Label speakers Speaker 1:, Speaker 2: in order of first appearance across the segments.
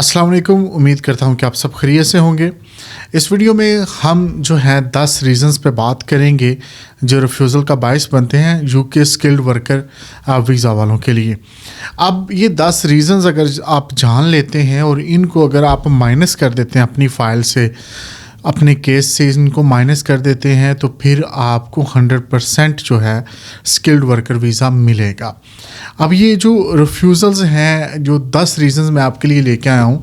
Speaker 1: अस्सलाम वालेकुम। उम्मीद करता हूँ कि आप सब खैरियत से होंगे। इस वीडियो में हम जो है 10 रीज़न्स पे बात करेंगे जो रिफ्यूज़ल का बायस बनते हैं यूके स्किल्ड वर्कर वीज़ा वालों के लिए। अब ये 10 रीज़न्स अगर आप जान लेते हैं और इनको अगर आप माइनस कर देते हैं अपनी फ़ाइल से, अपने केस से इनको माइनस कर देते हैं, तो फिर आपको 100% जो है स्किल्ड वर्कर वीज़ा मिलेगा। अब ये जो रिफ्यूज़ल्स हैं, जो 10 रीज़न्स मैं आपके लिए लेके आया हूँ,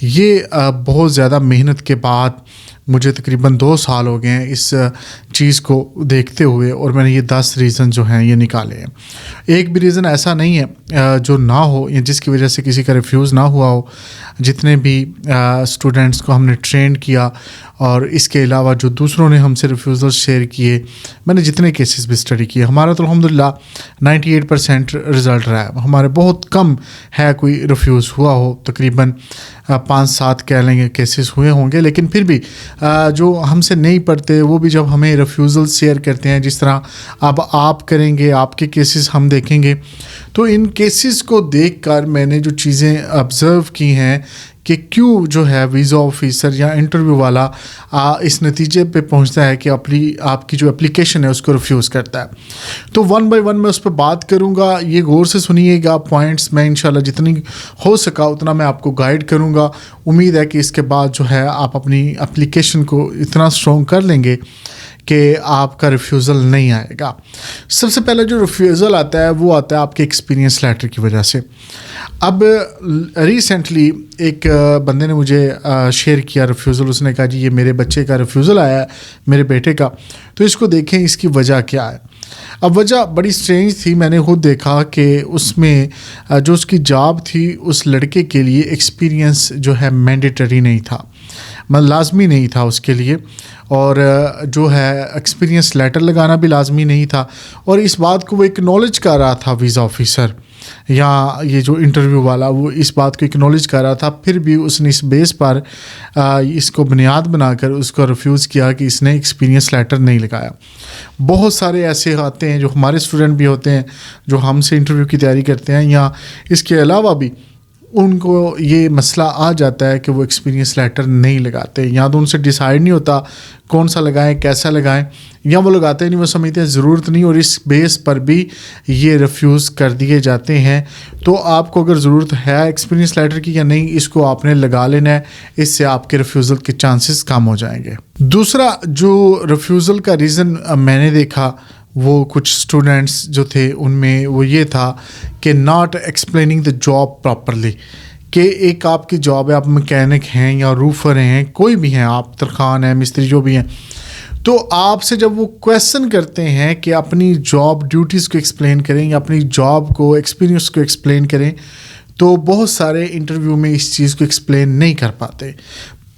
Speaker 1: ये बहुत ज़्यादा मेहनत के बाद मुझे तकरीबन 2 साल हो गए हैं इस चीज़ को देखते हुए, और मैंने ये 10 रीज़न जो हैं ये निकाले हैं। एक भी रीज़न ऐसा नहीं है जो ना हो या जिसकी वजह से किसी का रिफ्यूज़ ना हुआ हो। जितने भी स्टूडेंट्स को हमने ट्रेन किया और इसके अलावा जो दूसरों ने हमसे रिफ्यूज़ल शेयर किए, मैंने जितने केसेस भी स्टडी किए, हमारा तो अल्हम्दुलिल्लाह 98% रिज़ल्ट रहा है। हमारे बहुत कम है कोई रिफ्यूज़ हुआ हो, तकरीबन 5-7 कह लेंगे केसेस हुए होंगे। लेकिन फिर भी जो हमसे नहीं पढ़ते वो भी जब हमें रिफ्यूज़ल शेयर करते हैं, जिस तरह अब आप करेंगे, आपके केसेस हम देखेंगे, तो इन केसेस को देखकर मैंने जो चीज़ें ऑब्ज़र्व की हैं कि क्यों जो है वीज़ा ऑफिसर या इंटरव्यू वाला इस नतीजे पे पहुंचता है कि आपकी जो एप्लीकेशन है उसको रिफ्यूज़ करता है। तो 1 बाय 1 मैं उस पर बात करूंगा। ये गौर से सुनिएगा, पॉइंट्स मैं इंशाल्लाह जितनी हो सका उतना मैं आपको गाइड करूंगा। उम्मीद है कि इसके बाद जो है आप अपनी एप्लीकेशन को इतना स्ट्रॉन्ग कर लेंगे कि आपका रिफ्यूज़ल नहीं आएगा। सबसे पहले जो रिफ्यूज़ल आता है वो आता है आपके एक्सपीरियंस लेटर की वजह से। अब रिसेंटली एक बंदे ने मुझे शेयर किया रिफ्यूज़ल। उसने कहा जी ये मेरे बच्चे का रिफ्यूज़ल आया है, मेरे बेटे का, तो इसको देखें इसकी वजह क्या है। अब वजह बड़ी स्ट्रेंज थी। मैंने खुद देखा कि उसमें जो उसकी जॉब थी उस लड़के के लिए एक्सपीरियंस जो है मैंडेटरी नहीं था, मतलब लाजमी नहीं था उसके लिए, और जो है एक्सपीरियंस लेटर लगाना भी लाजमी नहीं था। और इस बात को वो एक्नॉलेज कर रहा था, वीज़ा ऑफिसर या ये जो इंटरव्यू वाला, वो इस बात को एक्नॉलेज कर रहा था। फिर भी उसने इस बेस पर इसको बुनियाद बनाकर उसको रिफ्यूज़ किया कि इसने एक्सपीरियंस लेटर नहीं लगाया। बहुत सारे ऐसे आते हैं जो हमारे स्टूडेंट भी होते हैं जो हमसे इंटरव्यू की तैयारी करते हैं, या इसके अलावा भी उनको ये मसला आ जाता है कि वो एक्सपीरियंस लेटर नहीं लगाते, या तो उनसे डिसाइड नहीं होता कौन सा लगाएं, कैसा लगाएं, या वो लगाते ही नहीं, वो समझते हैं ज़रूरत नहीं, और इस बेस पर भी ये रिफ्यूज़ कर दिए जाते हैं। तो आपको अगर ज़रूरत है एक्सपीरियंस लेटर की या नहीं, इसको आपने लगा लेना है, इससे आपके रिफ्यूज़ल के चांसेस कम हो जाएंगे। दूसरा जो रिफ्यूज़ल का रीज़न मैंने देखा, वो कुछ स्टूडेंट्स जो थे उनमें वो ये था कि not explaining the job properly. कि एक आपकी जॉब है, आप मैकेनिक हैं या रूफर हैं, कोई भी हैं, आप तरखान हैं, मिस्त्री जो भी हैं, तो आपसे जब वो क्वेश्चन करते हैं कि अपनी जॉब ड्यूटीज़ को एक्सप्लेन करें या अपनी जॉब को, एक्सपीरियंस को एक्सप्लेन करें, तो बहुत सारे इंटरव्यू में इस चीज़ को एक्सप्लेन नहीं कर पाते,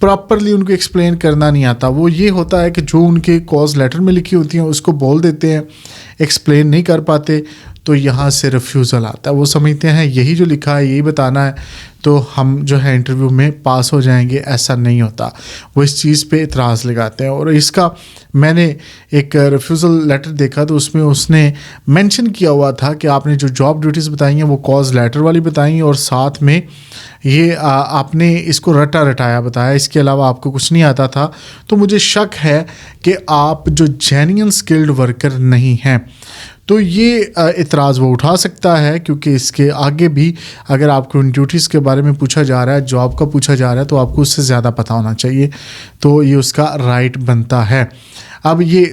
Speaker 1: प्रॉपरली उनको एक्सप्लेन करना नहीं आता। वो ये होता है कि जो उनके कॉज लेटर में लिखी होती हैं उसको बोल देते हैं, एक्सप्लेन नहीं कर पाते, तो यहाँ से रिफ्यूज़ल आता है। वो समझते हैं यही जो लिखा है यही बताना है, तो हम जो है इंटरव्यू में पास हो जाएंगे। ऐसा नहीं होता, वो इस चीज़ पे इतराज़ लगाते हैं। और इसका मैंने एक रिफ्यूज़ल लेटर देखा तो उसमें उसने मेंशन किया हुआ था कि आपने जो जॉब ड्यूटीज़ बताई हैं वो कॉज लेटर वाली बताई हैं, और साथ में ये आपने इसको रटा रटाया बताया, इसके अलावा आपको कुछ नहीं आता था। तो मुझे शक है कि आप जो जेन्युइन स्किल्ड वर्कर नहीं हैं। तो ये इतराज़ वो उठा सकता है, क्योंकि इसके आगे भी अगर आपको उन ड्यूटीज़ के बारे में पूछा जा रहा है, जॉब का पूछा जा रहा है, तो आपको उससे ज़्यादा पता होना चाहिए। तो ये उसका राइट बनता है। अब ये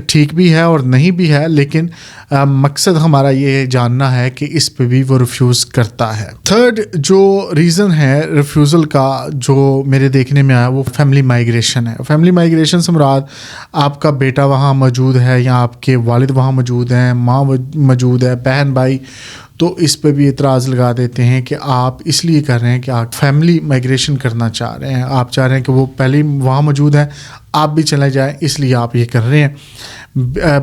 Speaker 1: ठीक भी है और नहीं भी है, लेकिन मकसद हमारा ये जानना है कि इस पे भी वो रिफ्यूज़ करता है। थर्ड जो रीज़न है रिफ्यूज़ल का जो मेरे देखने में आया, वो फैमिली माइग्रेशन है। फैमिली माइग्रेशन से मुराद आपका बेटा वहाँ मौजूद है या आपके वालिद वहाँ मौजूद हैं, माँ मौजूद है, बहन भाई, तो इस पे भी इतराज़ लगा देते हैं कि आप इसलिए कर रहे हैं कि आप फैमिली माइग्रेशन करना चाह रहे हैं, आप चाह रहे हैं कि वो पहले वहाँ मौजूद हैं, आप भी चले जाएं, इसलिए आप ये कर रहे हैं।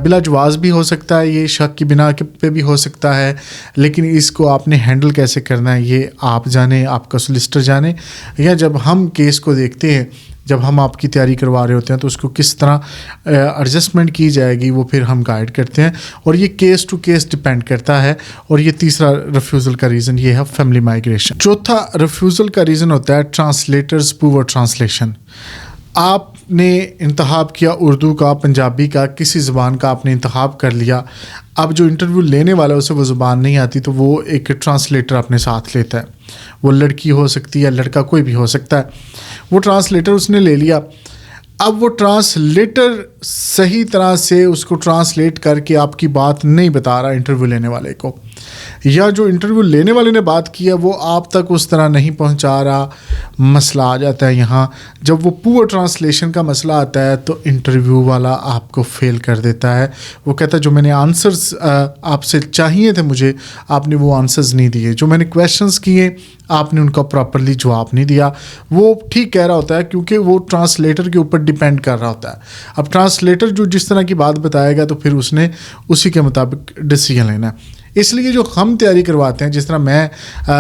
Speaker 1: बिला जवाज़ भी हो सकता है, ये शक की बिना पे भी हो सकता है, लेकिन इसको आपने हैंडल कैसे करना है ये आप जाने, आपका सोलिसिटर जाने। या जब हम केस को देखते हैं جب ہم آپ کی تیاری کروا رہے ہوتے ہیں تو اس کو کس طرح ایڈجسٹمنٹ کی جائے گی وہ پھر ہم گائیڈ کرتے ہیں، اور یہ کیس ٹو کیس ڈپینڈ کرتا ہے۔ اور یہ تیسرا ریفیوزل کا ریزن یہ ہے فیملی مائگریشن۔ چوتھا ریفیوزل کا ریزن ہوتا ہے ٹرانسلیٹرز پور ٹرانسلیشن۔ آپ نے انتخاب کیا اردو کا، پنجابی کا، کسی زبان کا آپ نے انتخاب کر لیا، اب جو انٹرویو لینے والا ہے اسے وہ زبان نہیں آتی تو وہ ایک ٹرانسلیٹر اپنے ساتھ لیتا ہے، وہ لڑکی ہو سکتی ہے، لڑکا کوئی بھی ہو سکتا ہے، وہ ٹرانسلیٹر اس نے لے لیا۔ اب وہ ٹرانسلیٹر صحیح طرح سے اس کو ٹرانسلیٹ کر کے آپ کی بات نہیں بتا رہا انٹرویو لینے والے کو، یا جو انٹرویو لینے والے نے بات کی ہے وہ آپ تک اس طرح نہیں پہنچا رہا، مسئلہ آ جاتا ہے یہاں۔ جب وہ پور ٹرانسلیشن کا مسئلہ آتا ہے تو انٹرویو والا آپ کو فیل کر دیتا ہے، وہ کہتا ہے جو میں نے آنسرز آپ سے چاہیے تھے مجھے، آپ نے وہ آنسرز نہیں دیے، جو میں نے کویشچنز کیے آپ نے ان کا پراپرلی جواب نہیں دیا۔ وہ ٹھیک کہہ رہا ہوتا ہے کیونکہ وہ ٹرانسلیٹر کے اوپر ڈیپینڈ کر رہا ہوتا ہے۔ اب ٹرانسلیٹر جو جس طرح کی بات بتائے گا تو پھر اس نے اسی کے مطابق ڈیسیژن لینا ہے۔ اس لیے جو ہم تیاری کرواتے ہیں، جس طرح میں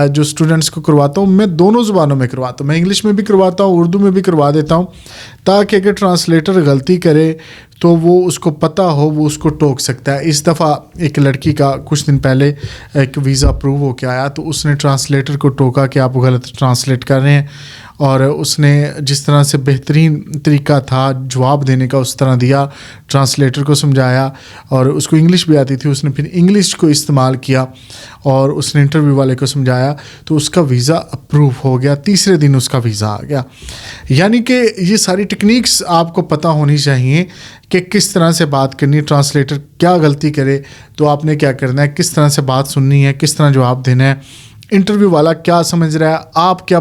Speaker 1: جو اسٹوڈنٹس کو کرواتا ہوں، میں دونوں زبانوں میں کرواتا ہوں، میں انگلش میں بھی کرواتا ہوں، اردو میں بھی کروا دیتا ہوں، تاکہ اگر ٹرانسلیٹر غلطی کرے تو وہ اس کو پتہ ہو، وہ اس کو ٹوک سکتا ہے۔ اس دفعہ ایک لڑکی کا کچھ دن پہلے ایک ویزا اپروو ہو کے آیا تو اس نے ٹرانسلیٹر کو ٹوکا کہ آپ غلط ٹرانسلیٹ کر رہے ہیں، اور اس نے جس طرح سے بہترین طریقہ تھا جواب دینے کا اس طرح دیا، ٹرانسلیٹر کو سمجھایا، اور اس کو انگلش بھی آتی تھی، اس نے پھر انگلش کو استعمال کیا اور اس نے انٹرویو والے کو سمجھایا تو اس کا ویزا اپروو ہو گیا، تیسرے دن اس کا ویزا آ گیا۔ یعنی کہ یہ ساری ٹیکنیکس آپ کو پتہ ہونی چاہیے کہ کس طرح سے بات کرنی ہے، ٹرانسلیٹر کیا غلطی کرے تو آپ نے کیا کرنا ہے، کس طرح سے بات سننی ہے، کس طرح جواب دینا ہے، انٹرویو والا کیا سمجھ رہا ہے، آپ کیا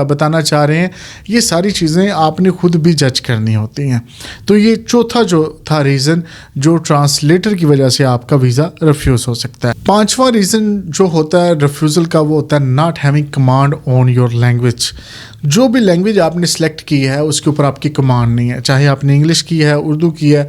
Speaker 1: بتانا چاہ رہے ہیں، یہ ساری چیزیں آپ نے خود بھی جج کرنی ہوتی ہیں۔ تو یہ چوتھا جو تھا ریزن جو ٹرانسلیٹر کی وجہ سے آپ کا ویزا ریفیوز ہو سکتا ہے۔ پانچواں ریزن جو ہوتا ہے ریفیوزل کا وہ ہوتا ہے not having command on your language. جو بھی لینگویج آپ نے سلیکٹ کی ہے اس کے اوپر آپ کی کمانڈ نہیں ہے، چاہے آپ نے انگلش کی ہے، اردو کی ہے،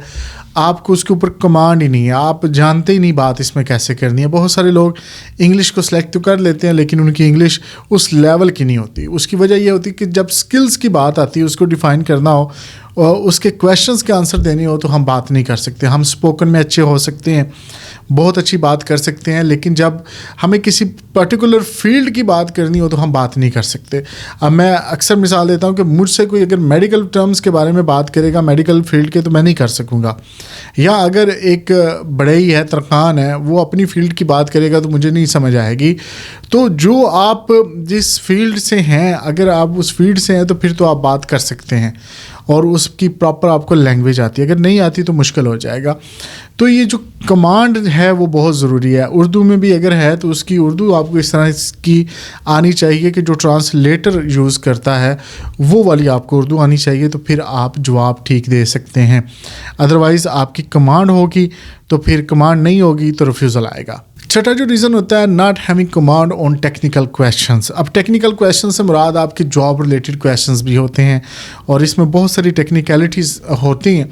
Speaker 1: آپ کو اس کے اوپر کمانڈ ہی نہیں ہے، آپ جانتے ہی نہیں بات اس میں کیسے کرنی ہے۔ بہت سارے لوگ انگلش کو سلیکٹ تو کر لیتے ہیں لیکن ان کی انگلش اس لیول کی نہیں ہوتی۔ اس کی وجہ یہ ہوتی ہے کہ جب سکلز کی بات آتی ہے، اس کو ڈیفائن کرنا ہو اور اس کے کویشچنز کے آنسر دینے ہو تو ہم بات نہیں کر سکتے۔ ہم اسپوکن میں اچھے ہو سکتے ہیں، بہت اچھی بات کر سکتے ہیں، لیکن جب ہمیں کسی پرٹیکولر فیلڈ کی بات کرنی ہو تو ہم بات نہیں کر سکتے۔ اب میں اکثر مثال دیتا ہوں کہ مجھ سے کوئی اگر میڈیکل ٹرمز کے بارے میں بات کرے گا میڈیکل فیلڈ کے تو میں نہیں کر سکوں گا، یا اگر ایک بڑے ہی ہے، ترخان ہے، وہ اپنی فیلڈ کی بات کرے گا تو مجھے نہیں سمجھ آئے گی۔ تو جو آپ جس فیلڈ سے ہیں، اگر آپ اس فیلڈ سے ہیں تو پھر تو آپ بات کر سکتے ہیں اور اس کی پراپر آپ کو لینگویج آتی ہے، اگر نہیں آتی تو مشکل ہو جائے گا۔ تو یہ جو کمانڈ ہے وہ بہت ضروری ہے۔ اردو میں بھی اگر ہے تو اس کی اردو آپ کو اس طرح کی آنی چاہیے کہ جو ٹرانسلیٹر یوز کرتا ہے وہ والی آپ کو اردو آنی چاہیے، تو پھر آپ جواب ٹھیک دے سکتے ہیں۔ ادروائز آپ کی کمانڈ ہوگی تو پھر کمانڈ نہیں ہوگی تو ریفیوزل آئے گا۔ چھٹا جو ریزن ہوتا ہے not having command on technical questions. اب ٹیکنیکل کویشچن سے مراد آپ کے جاب ریلیٹڈ کویشچنس بھی ہوتے ہیں، اور اس میں بہت ساری ٹیکنیکلٹیز ہوتی ہیں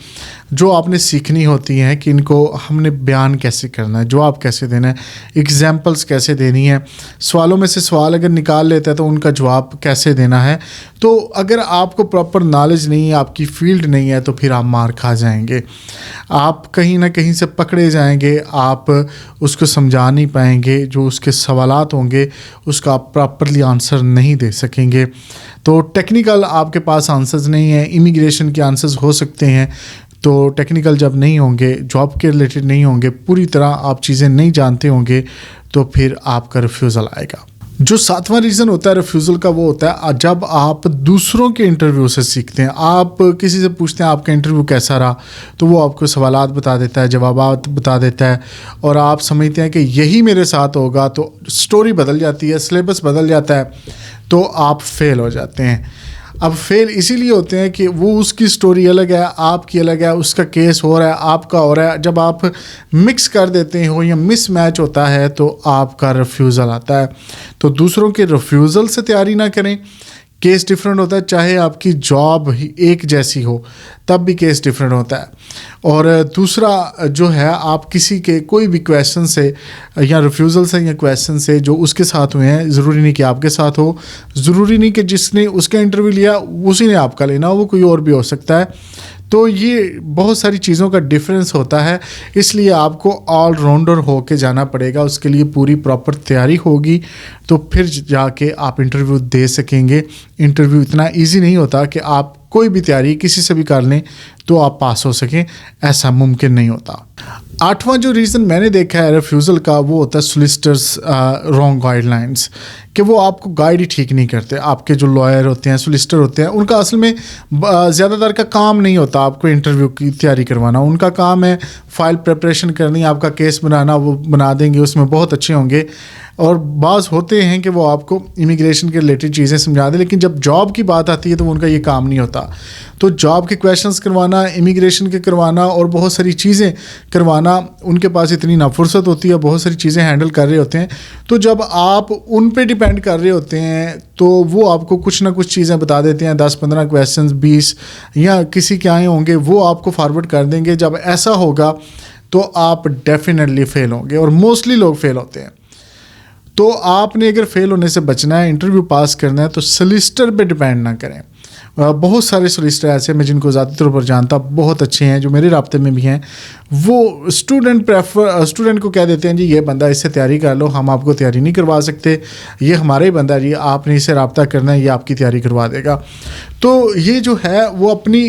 Speaker 1: جو آپ نے سیکھنی ہوتی ہیں کہ ان کو ہم نے بیان کیسے کرنا ہے، جواب کیسے دینا ہے، ایگزامپلس کیسے دینی ہے، سوالوں میں سے سوال اگر نکال لیتا ہے تو ان کا جواب کیسے دینا ہے۔ تو اگر آپ کو پراپر نالج نہیں ہے، آپ کی فیلڈ نہیں ہے، تو پھر آپ مار کھا جائیں گے، آپ کہیں نہ کہیں سے پکڑے جائیں گے، آپ اس کو سمجھا نہیں پائیں گے، جو اس کے سوالات ہوں گے اس کا آپ پراپرلی آنسر نہیں دے سکیں گے۔ تو ٹیکنیکل آپ کے پاس آنسرز نہیں ہیں، امیگریشن کے آنسرز ہو سکتے ہیں، تو ٹیکنیکل جب نہیں ہوں گے، جاب کے ریلیٹڈ نہیں ہوں گے، پوری طرح آپ چیزیں نہیں جانتے ہوں گے، تو پھر آپ کا ریفیوزل آئے گا۔ جو ساتواں ریزن ہوتا ہے ریفیوزل کا وہ ہوتا ہے جب آپ دوسروں کے انٹرویو سے سیکھتے ہیں۔ آپ کسی سے پوچھتے ہیں آپ کا انٹرویو کیسا رہا، تو وہ آپ کو سوالات بتا دیتا ہے، جوابات بتا دیتا ہے، اور آپ سمجھتے ہیں کہ یہی میرے ساتھ ہوگا، تو سٹوری بدل جاتی ہے، سلیبس بدل جاتا ہے، تو آپ فیل ہو جاتے ہیں۔ اب فیل اسی لیے ہوتے ہیں کہ وہ اس کی سٹوری الگ ہے، آپ کی الگ ہے، اس کا کیس ہو رہا ہے، آپ کا ہو رہا ہے۔ جب آپ مکس کر دیتے ہو یا مس میچ ہوتا ہے تو آپ کا ریفیوزل آتا ہے۔ تو دوسروں کے ریفیوزل سے تیاری نہ کریں، केस डिफरेंट होता है, चाहे आपकी जॉब ही एक जैसी हो तब भी केस डिफरेंट होता है। और दूसरा जो है, आप किसी के कोई भी क्वेश्चन से या रिफ्यूज़ल से या क्वेश्चन से जो उसके साथ हुए हैं, ज़रूरी नहीं कि आपके साथ हो, ज़रूरी नहीं कि जिसने उसका इंटरव्यू लिया उसी ने आपका लेना हो, वो कोई और भी हो सकता है। तो ये बहुत सारी चीज़ों का डिफरेंस होता है, इसलिए आपको ऑल राउंडर होके जाना पड़ेगा। उसके लिए पूरी प्रॉपर तैयारी होगी तो फिर जाके आप इंटरव्यू दे सकेंगे। इंटरव्यू इतना इजी नहीं होता कि आप कोई भी तैयारी किसी से भी कर लें तो आप पास हो सकें, ऐसा मुमकिन नहीं होता। 8वां जो रीज़न मैंने देखा है रिफ्यूज़ल का, वो होता है सोलिसिटर्स रॉन्ग गाइडलाइंस, कि वो आपको गाइड ही ठीक नहीं करते। आपके जो लॉयर होते हैं, सोलिसिटर होते हैं, उनका असल में ज़्यादातर का काम नहीं होता आपको इंटरव्यू की तैयारी करवाना। उनका काम है फ़ाइल प्रिपरेशन करनी, आपका केस बनाना, वो बना देंगे, उसमें बहुत अच्छे होंगे। और बाज़ होते हैं कि वो आपको इमिग्रेशन के रिलेटेड चीज़ें समझा दें, लेकिन जब जॉब की बात आती है तो उनका ये काम नहीं होता। तो जॉब के क्वेश्चंस करवाना, इमिग्रेशन के करवाना और बहुत सारी चीज़ें करवाना, उनके पास इतनी ना फुर्सत होती है, बहुत सारी चीज़ें हैंडल कर रहे होते हैं। तो जब आप उन पे डिपेंड कर रहे होते हैं तो वो आपको कुछ ना कुछ चीज़ें बता देते हैं, 10-15 क्वेश्चंस 20 या किसी के आए होंगे वो आपको फॉरवर्ड कर देंगे। जब ऐसा होगा तो आप डेफिनेटली फ़ेल होंगे, और मोस्टली लोग फ़ेल होते हैं। तो आपने अगर फेल होने से बचना है, इंटरव्यू पास करना है, तो सोलिसिटर पे डिपेंड ना करें। बहुत सारे सोलिसिटर ऐसे मैं जिनको ज़्यादा तौर पर जानता, बहुत अच्छे हैं, जो मेरे राब्ते में भी हैं। वो स्टूडेंट को कह देते हैं जी ये बंदा, इससे तैयारी कर लो, हम आपको तैयारी नहीं करवा सकते, ये हमारा ही बंदा जी, आपने इससे रब्ता करना है, ये आपकी तैयारी करवा देगा। तो ये जो है वो अपनी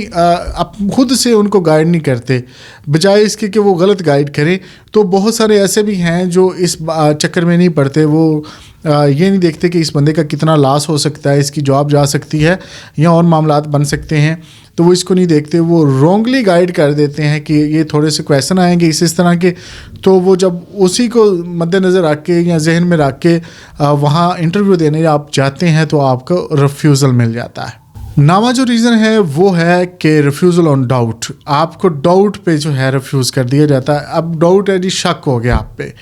Speaker 1: खुद से उनको गाइड नहीं करते, बजाय इसके कि वो गलत गाइड करें। तो बहुत सारे ऐसे भी हैं जो इस चक्कर में नहीं पड़ते, वो ये नहीं देखते कि इस बंदे का कितना लॉस हो सकता है, इसकी जॉब जा सकती है या और मामलात बन सकते हैं, तो वो इसको नहीं देखते। वो रॉन्गली गाइड कर देते हैं कि ये थोड़े से क्वेश्चन आएंगे इस तरह के, तो वो जब उसी को मद्देनज़र रख के या जहन में रख के वहाँ इंटरव्यू देने आप जाते हैं तो आपको रिफ्यूज़ल मिल जाता है। 9वां जो रीज़न है वो है कि रिफ्यूज़ल ऑन डाउट, आपको डाउट पे जो है रिफ्यूज़ कर दिया जाता है। अब डाउट है जी, शक हो गया आप पे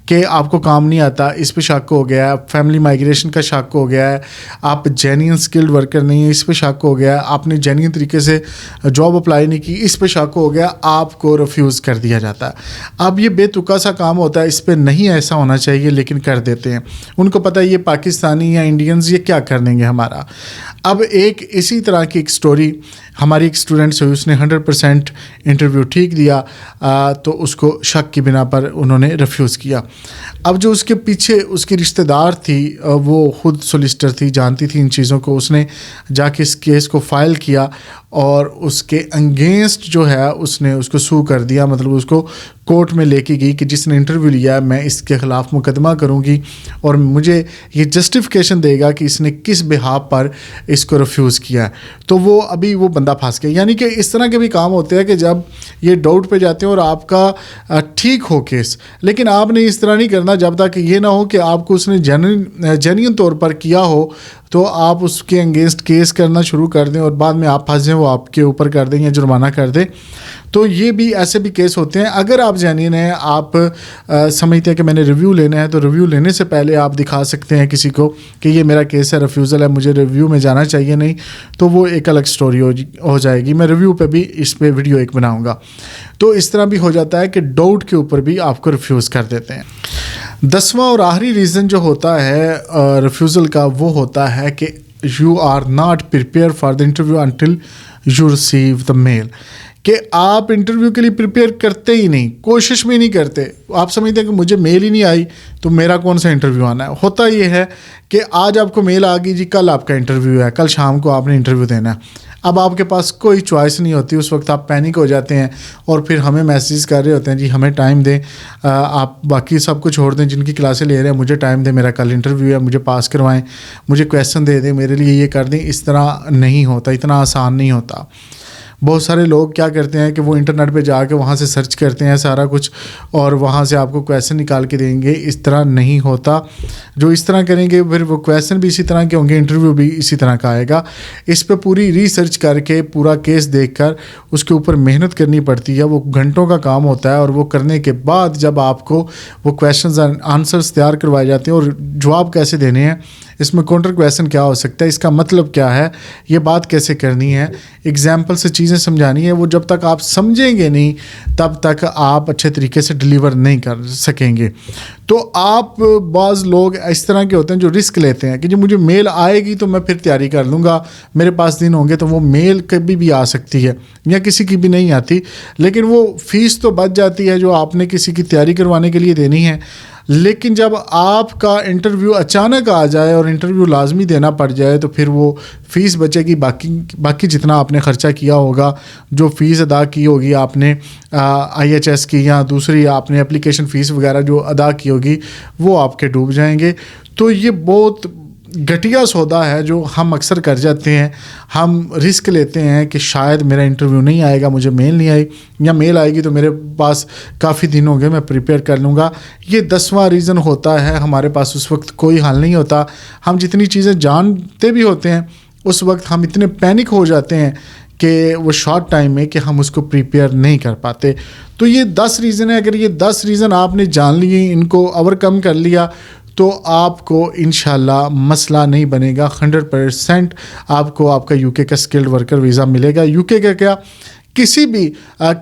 Speaker 1: कि आपको काम नहीं आता, इस पे शक हो गया, फैमिली माइग्रेशन का शक हो गया है, आप जेन्युइन स्किल्ड वर्कर नहीं है, इस पे शक हो गया, आपने जेन्युइन तरीके से जॉब अप्लाई नहीं की, इस पे शक हो गया, आपको रिफ्यूज़ कर दिया जाता है। अब ये बेतुका सा काम होता है, इस पे नहीं ऐसा होना चाहिए लेकिन कर देते हैं। उनको पता है ये पाकिस्तानी या इंडियंस ये क्या कर देंगे हमारा। अब एक इसी तरह की एक स्टोरी हमारी एक स्टूडेंट से हुई, उसने 100% इंटरव्यू ठीक दिया, तो उसको शक की बिना पर उन्होंने रिफ्यूज़ किया। अब जो उसके पीछे उसकी रिश्तेदार थी, वो खुद सोलिसिटर थी, जानती थी इन चीज़ों को, उसने जाके इस केस को फ़ाइल किया और उसके अगेंस्ट जो है उसने उसको सू कर दिया, मतलब उसको कोर्ट में लेके गई कि जिसने इंटरव्यू लिया मैं इसके ख़िलाफ़ मुकदमा करूँगी और मुझे ये जस्टिफिकेशन देगा कि इसने किस बिहाफ पर इसको रिफ्यूज़ किया। तो वो अभी वो बंदा फंस गया। यानी कि इस तरह के भी काम होते हैं कि जब ये डाउट पे जाते हैं और आपका ठीक हो केस, लेकिन आपने इस तरह नहीं करना जब तक ये ना हो कि आपको उसने जेन्युइन तौर पर किया हो तो आप उसके अगेंस्ट केस करना शुरू कर दें और बाद में आप फंस जाएं, वो आपके ऊपर कर दें या जुर्माना कर दें। तो ये भी ऐसे भी केस होते हैं। अगर आप जेन्युइन हैं, आप समझते हैं कि मैंने रिव्यू लेना है, तो रिव्यू लेने से पहले आप दिखा सकते हैं किसी को कि ये मेरा केस है, रिफ्यूज़ल है, मुझे रिव्यू में जाना चाहिए, नहीं तो वो एक अलग स्टोरी हो जाएगी। मैं रिव्यू पे भी इस पे वीडियो एक बनाऊंगा। तो इस तरह भी हो जाता है कि डाउट के ऊपर भी आपको रिफ्यूज़ कर देते हैं। 10वां और आखिरी रीज़न जो होता है रिफ्यूज़ल का, वो होता है कि you are not prepare for the interview until you receive the mail, कि आप इंटरव्यू के लिए प्रिपेयर करते ही नहीं, कोशिश भी नहीं करते। आप समझते हैं कि मुझे मेल ही नहीं आई तो मेरा कौन सा इंटरव्यू आना है। होता ये है कि आज आपको मेल आ गई जी, कल आपका इंटरव्यू है, कल शाम को आपने इंटरव्यू देना है। अब आपके पास कोई चॉइस नहीं होती, उस वक्त आप पैनिक हो जाते हैं और फिर हमें मैसेज कर रहे होते हैं जी हमें टाइम दें, आप बाकी सब कुछ छोड़ दें, जिनकी क्लासें ले रहे हैं मुझे टाइम दें, मेरा कल इंटरव्यू है, मुझे पास करवाएं, मुझे क्वेश्चन दे दें, मेरे लिए ये कर दें। इस तरह नहीं होता, इतना आसान नहीं होता। बहुत सारे लोग क्या करते हैं कि वो इंटरनेट पे जाके वहाँ से सर्च करते हैं सारा कुछ और वहाँ से आपको क्वेश्चन निकाल के देंगे। इस तरह नहीं होता। जो इस तरह करेंगे फिर वो क्वेश्चन भी इसी तरह के होंगे, इंटरव्यू भी इसी तरह का आएगा। इस पे पूरी रिसर्च करके पूरा केस देखकर उसके ऊपर मेहनत करनी पड़ती है। वो घंटों का काम होता है और वो करने के बाद जब आपको वो क्वेश्चन आंसर्स तैयार करवाए जाते हैं और जवाब कैसे देने हैं اس میں کاؤنٹر کویسچن کیا ہو سکتا ہے, اس کا مطلب کیا ہے, یہ بات کیسے کرنی ہے, ایگزامپل سے چیزیں سمجھانی ہے. وہ جب تک آپ سمجھیں گے نہیں تب تک آپ اچھے طریقے سے ڈلیور نہیں کر سکیں گے. تو آپ بعض لوگ اس طرح کے ہوتے ہیں جو رسک لیتے ہیں کہ جب مجھے میل آئے گی تو میں پھر تیاری کر لوں گا, میرے پاس دن ہوں گے. تو وہ میل کبھی بھی آ سکتی ہے یا کسی کی بھی نہیں آتی, لیکن وہ فیس تو بچ جاتی ہے جو آپ نے کسی کی تیاری کروانے کے لیے دینی ہے. لیکن جب آپ کا انٹرویو اچانک آ جائے اور انٹرویو لازمی دینا پڑ جائے تو پھر وہ فیس بچے گی. باقی جتنا آپ نے خرچہ کیا ہوگا, جو فیس ادا کی ہوگی آپ نے IHS کی یا دوسری آپ نے اپلیکیشن فیس وغیرہ جو ادا کی ہوگی, وہ آپ کے ڈوب جائیں گے. تو یہ بہت گھٹیا سودا ہے جو ہم اکثر کر جاتے ہیں. ہم رسک لیتے ہیں کہ شاید میرا انٹرویو نہیں آئے گا, مجھے میل نہیں آئی, یا میل آئے گی تو میرے پاس کافی دن ہوں گے, میں پریپیئر کر لوں گا. یہ 10واں ریزن ہوتا ہے. ہمارے پاس اس وقت کوئی حل نہیں ہوتا. ہم جتنی چیزیں جانتے بھی ہوتے ہیں اس وقت ہم اتنے پینک ہو جاتے ہیں کہ وہ شارٹ ٹائم میں کہ ہم اس کو پریپیئر نہیں کر پاتے. تو یہ 10 ریزن ہے. اگر یہ 10 ریزن آپ نے جان لیے, ان کو اوور کم کر لیا, تو آپ کو انشاءاللہ مسئلہ نہیں بنے گا. 100% آپ کو آپ کا UK کا اسکلڈ ورکر ویزا ملے گا. UK کا کیا, کسی بھی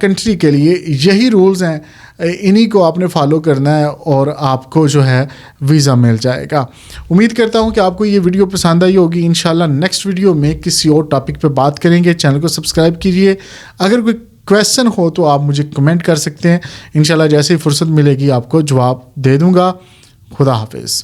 Speaker 1: کنٹری کے لیے یہی رولز ہیں, انہی کو آپ نے فالو کرنا ہے اور آپ کو جو ہے ویزا مل جائے گا. امید کرتا ہوں کہ آپ کو یہ ویڈیو پسند آئی ہوگی. انشاءاللہ نیکسٹ ویڈیو میں کسی اور ٹاپک پہ بات کریں گے. چینل کو سبسکرائب کیجئے. اگر کوئی کویسچن ہو تو آپ مجھے کمنٹ کر سکتے ہیں. انشاءاللہ جیسے ہی فرصت ملے گی آپ کو جواب دے دوں گا. خدا حافظ.